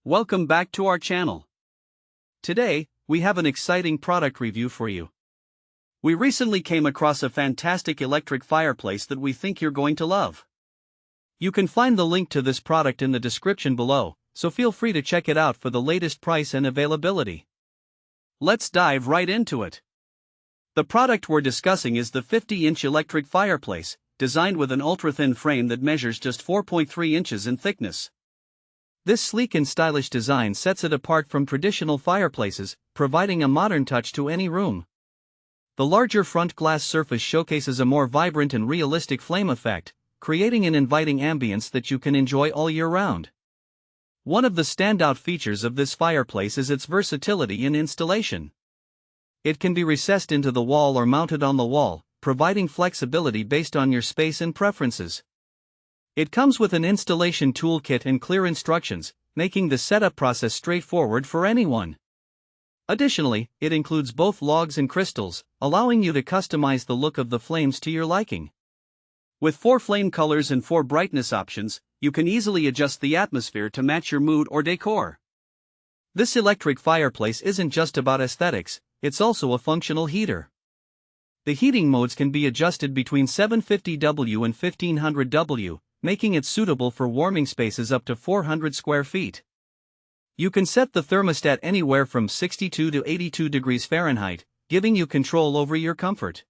Welcome back to our channel. Today, we have an exciting product review for you. We recently came across a fantastic electric fireplace that we think you're going to love. You can find the link to this product in the description below, so feel free to check it out for the latest price and availability. Let's dive right into it. The product we're discussing is the 50-inch electric fireplace, designed with an ultra-thin frame that measures just 4.3 inches in thickness. This sleek and stylish design sets it apart from traditional fireplaces, providing a modern touch to any room. The larger front glass surface showcases a more vibrant and realistic flame effect, creating an inviting ambience that you can enjoy all year round. One of the standout features of this fireplace is its versatility in installation. It can be recessed into the wall or mounted on the wall, providing flexibility based on your space and preferences. It comes with an installation toolkit and clear instructions, making the setup process straightforward for anyone. Additionally, it includes both logs and crystals, allowing you to customize the look of the flames to your liking. With 4 flame colors and 4 brightness options, you can easily adjust the atmosphere to match your mood or decor. This electric fireplace isn't just about aesthetics, it's also a functional heater. The heating modes can be adjusted between 750W and 1500W, making it suitable for warming spaces up to 400 square feet. You can set the thermostat anywhere from 62 to 82 degrees Fahrenheit, giving you control over your comfort.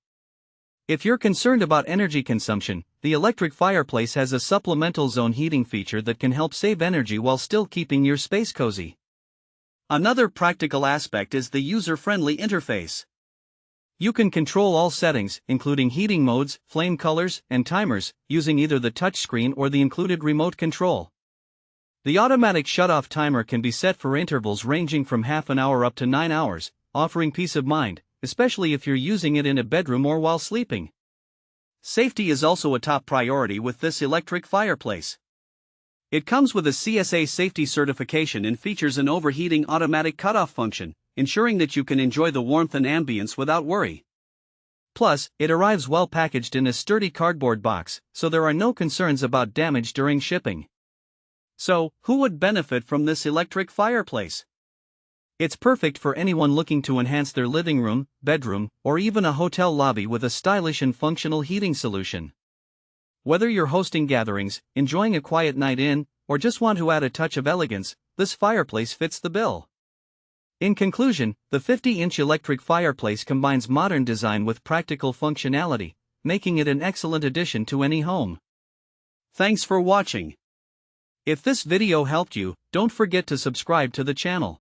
If you're concerned about energy consumption, the electric fireplace has a supplemental zone heating feature that can help save energy while still keeping your space cozy. Another practical aspect is the user-friendly interface. You can control all settings, including heating modes, flame colors, and timers, using either the touchscreen or the included remote control. The automatic shut-off timer can be set for intervals ranging from half an hour up to 9 hours, offering peace of mind, especially if you're using it in a bedroom or while sleeping. Safety is also a top priority with this electric fireplace. It comes with a CSA safety certification and features an overheating automatic cutoff function, ensuring that you can enjoy the warmth and ambience without worry. Plus, it arrives well packaged in a sturdy cardboard box, so there are no concerns about damage during shipping. So, who would benefit from this electric fireplace? It's perfect for anyone looking to enhance their living room, bedroom, or even a hotel lobby with a stylish and functional heating solution. Whether you're hosting gatherings, enjoying a quiet night in, or just want to add a touch of elegance, this fireplace fits the bill. In conclusion, the 50-inch electric fireplace combines modern design with practical functionality, making it an excellent addition to any home. Thanks for watching. If this video helped you, don't forget to subscribe to the channel.